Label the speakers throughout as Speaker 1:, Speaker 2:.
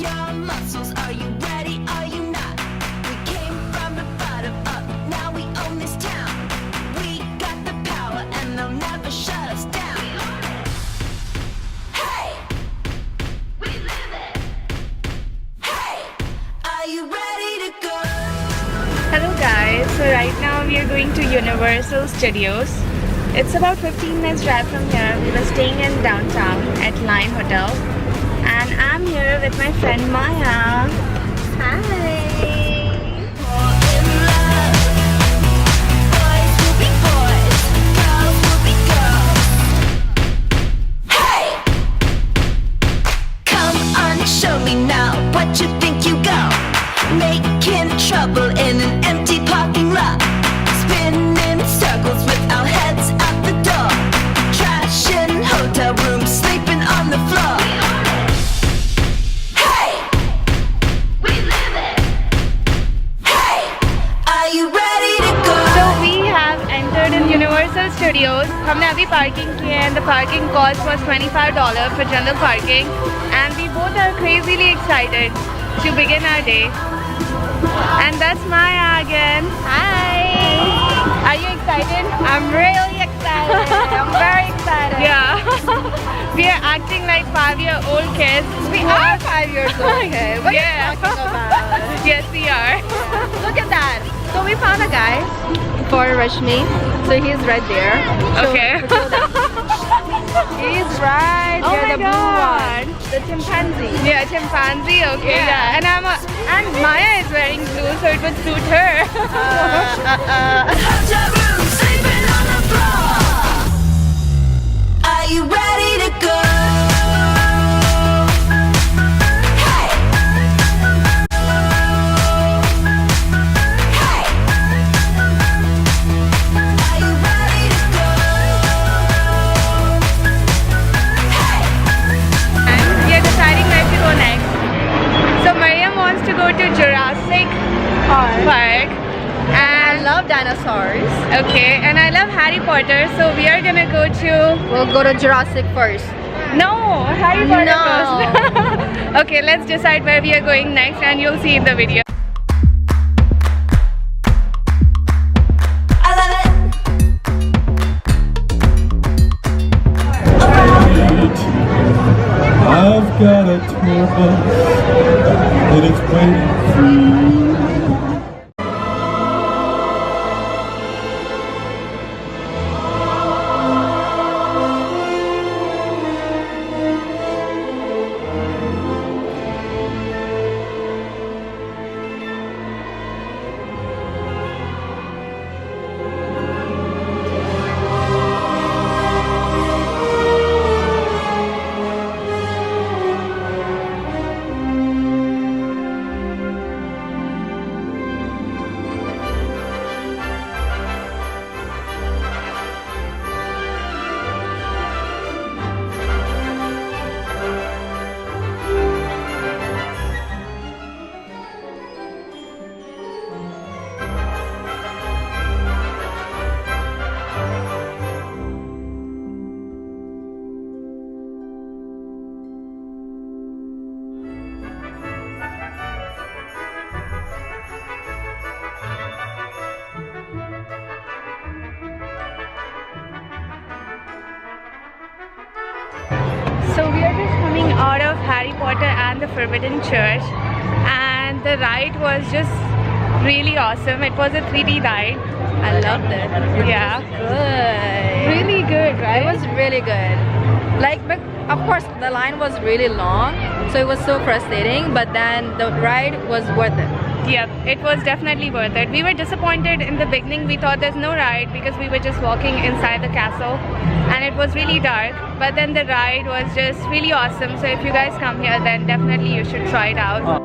Speaker 1: your muscles. Are you ready? Are you not? We came from the bottom up. Now we own this town. We got the power and they'll never shut us down. Hey, we live it. Hey, are you ready to go?
Speaker 2: Hello guys, so right now we are going to Universal Studios. It's about 15 minutes drive from here. We were staying in downtown at Line Hotel. And I'm here with my friend Maya. Hi!
Speaker 1: Show me now what you think you got. Making trouble in an empty parking lot. Spinning circles with our heads out the door. Trashing hotel rooms, sleeping on the floor. Hey, we live it. Hey, are you ready to go?
Speaker 2: So we have entered in Universal Studios. हमने अभी parking की है and the parking cost was $25 for general parking. And we both are crazily excited to begin our day. And that's Maya again. Hi! Are you excited?
Speaker 3: I'm really excited. I'm very excited.
Speaker 2: Yeah. We are acting like 5-year-old kids.
Speaker 3: We are 5 years old. Okay. What
Speaker 2: Yeah.
Speaker 3: are you talking about?
Speaker 2: Yes, we are.
Speaker 3: Look at that. So we found a guy for Rashmi. So he's right there.
Speaker 2: Okay.
Speaker 3: He's right
Speaker 2: Oh
Speaker 3: there,
Speaker 2: my
Speaker 3: the blue
Speaker 2: God.
Speaker 3: one. The chimpanzee.
Speaker 2: Yeah, chimpanzee. Okay,
Speaker 3: Yeah.
Speaker 2: yeah. And Maya is wearing blue, so it would suit her.
Speaker 1: Hotel room, sleeping on the floor. Are you ready to go? Hey, hey, are you ready to go? Hey.
Speaker 2: And we are deciding where to go next. So Mariam wants to go to Jurassic Park.
Speaker 3: I
Speaker 2: And
Speaker 3: love dinosaurs.
Speaker 2: okay, and I love Harry Potter, so we are gonna go to
Speaker 3: We'll go to Jurassic first.
Speaker 2: no Harry Potter
Speaker 3: No.
Speaker 2: first. Okay, let's decide where we are going next, and you'll see in the video.
Speaker 1: I love it.
Speaker 4: I've got a tour bus and it's waiting for you.
Speaker 2: So we are just coming out of Harry Potter and the Forbidden Church, and the ride was just really awesome. It was a 3D ride.
Speaker 3: I loved it.
Speaker 2: Yeah,
Speaker 3: Good.
Speaker 2: really good,
Speaker 3: It
Speaker 2: right?
Speaker 3: was really good. Like, but of course, the line was really long, so it was so frustrating. But then the ride was worth it.
Speaker 2: Yeah, it was definitely worth it. We were disappointed in the beginning. We thought there's no ride because we were just walking inside the castle and it was really dark. But then the ride was just really awesome. So if you guys come here, then definitely you should try it out.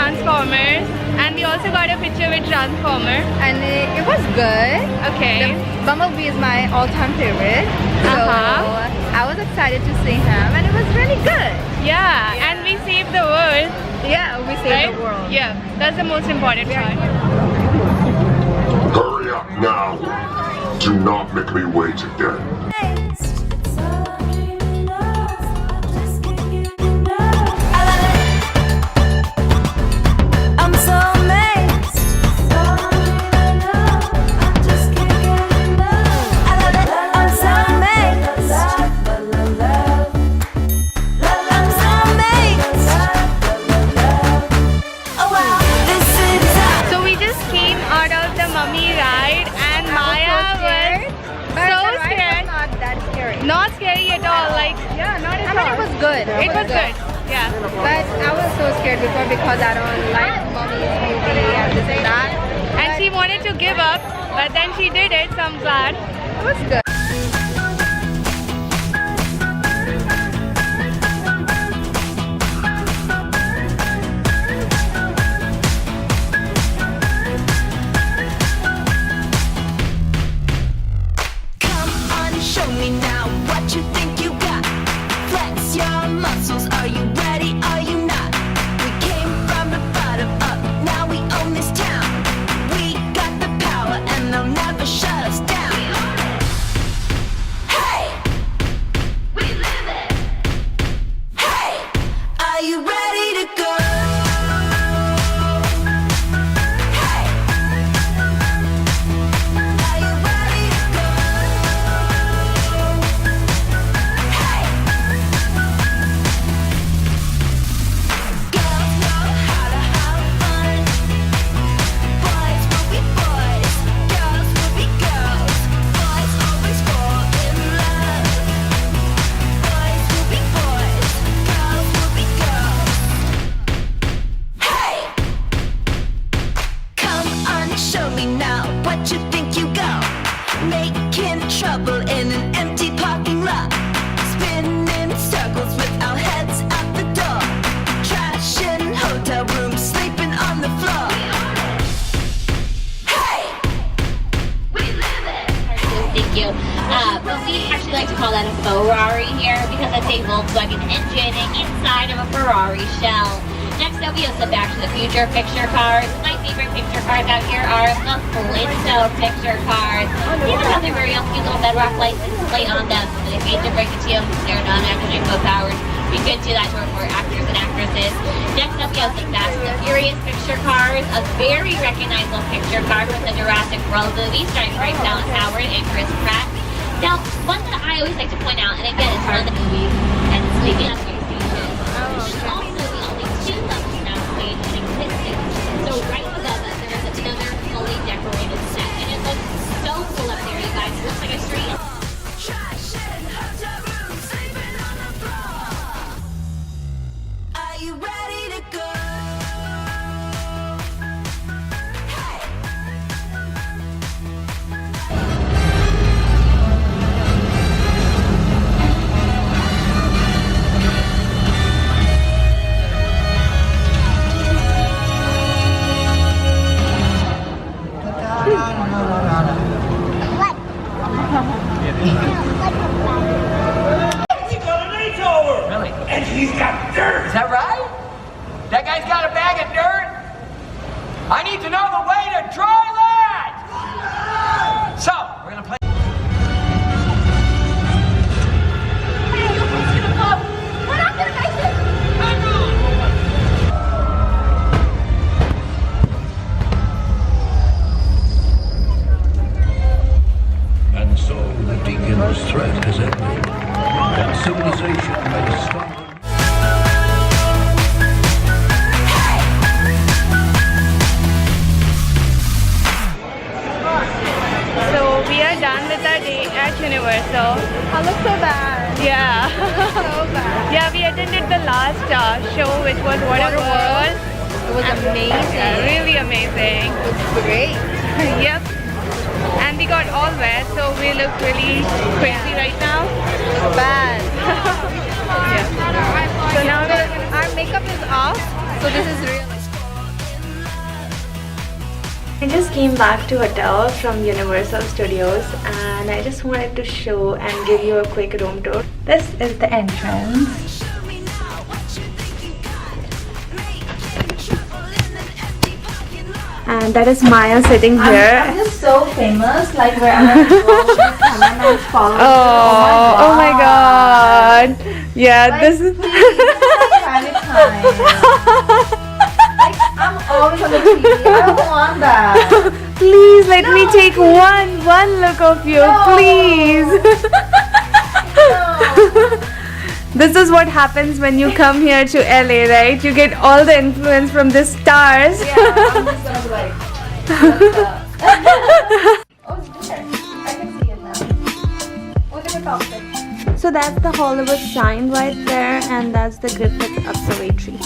Speaker 2: Transformers, and we also got a picture with Transformer.
Speaker 3: And it was good.
Speaker 2: Okay.
Speaker 3: Bumblebee is my all-time favorite. So I was excited to see him, and it was really good.
Speaker 2: Yeah, and we saved the world.
Speaker 3: Yeah, we saved
Speaker 2: Right?
Speaker 3: the world.
Speaker 2: Yeah, that's the most important part.
Speaker 5: Hurry up now. Do not make me wait again.
Speaker 1: I'm so amazed. I love it. I'm so amazed. I'm so amazed. Oh wow, this is
Speaker 2: So we just came out of the mummy ride, and Maya was so scared.
Speaker 3: Not that scary.
Speaker 2: Not scary at all. Like, yeah, not at
Speaker 3: I mean,
Speaker 2: all.
Speaker 3: it was good.
Speaker 2: It was good. Yeah.
Speaker 3: But I was so scared before because I don't like mommy's movie and this and that.
Speaker 2: And she wanted to give up, but then she did it, so I'm glad.
Speaker 3: It was good.
Speaker 1: come on, show me now what you think you got. Flex your muscles. Are you ready? Are you not? We came from the bottom up. Now we own this town. We got the power, and they'll never shut us down. Hey, we live it. Hey, are you ready to go? Hey, are you ready to go? Hey, girls know how to have fun. Boys will be boys, girls will be girls. Boys always fall in love. Boys will be boys, girls will be girls. Hey, come on, show me now what you think you got. Making trouble in an empty parking lot. Spinning circles with our heads out the door. Trashing hotel rooms, sleeping on the floor. Hey, we live it.
Speaker 6: Thank you. But we actually like to call that a Ferrari here because it's a Volkswagen engine inside of a Ferrari shell. Next up, we have some Back to the Future picture cards. My favorite picture cards out here are the Flintstone picture cards. These are have their very own cute little bedrock license plate on them. So they hate to break it to you, they're non-academic powered. We could do that for actors and actresses. Next up, we have the Fast and the Furious picture cards. A very recognizable picture card from the Jurassic World movie starring Bryce Dallas Howard and Chris Pratt. Now, one that I always like to point out, and again, it's one of the movies, and it's Sleeping on Space Station. Which is also the only two levels now played in existence. So right above us, there's another fully decorated set, and it looks so cool up there, you guys. It looks like a street.
Speaker 1: Trashing hotel rooms, sleeping on the floor. Are you ready to go? Hey.
Speaker 7: We got an eight-over! Really? And he's got dirt!
Speaker 8: Is that right? That guy's got a bag of dirt? I need to know the way to dry land! So, we're gonna play.
Speaker 6: We're not gonna make it!
Speaker 4: And so the deacon's threat has ended. And civilization may stumble.
Speaker 2: So we are done with our day at Universal.
Speaker 3: I look so bad.
Speaker 2: Yeah.
Speaker 3: So bad.
Speaker 2: Yeah, we attended the last show, which was Water World.
Speaker 3: It was amazing.
Speaker 2: Yeah, really amazing.
Speaker 3: It was great.
Speaker 2: Yep. And we got all wet, so we look really crazy right now.
Speaker 3: Bad.
Speaker 2: Yeah. So now
Speaker 3: our makeup is off, so this is real.
Speaker 2: I just came back to hotel from Universal Studios and I just wanted to show and give you a quick room tour. This is the entrance. And that is Maya sitting here.
Speaker 3: I'm just so famous, like wherever I go, cameramen follow me.
Speaker 2: Oh my god. Yeah,
Speaker 3: Like,
Speaker 2: this is
Speaker 3: please, private time. Like, I'm always on the TV. I don't want that.
Speaker 2: Please let me take one look of you, please.
Speaker 3: No.
Speaker 2: This is what happens when you come here to LA, right? You get all the influence from the stars.
Speaker 3: Yeah, I'm just gonna be like, what's up? Oh, it's there. I can see it now. Look at the topic.
Speaker 2: So that's the Hollywood sign right there, and that's the Griffith Observatory.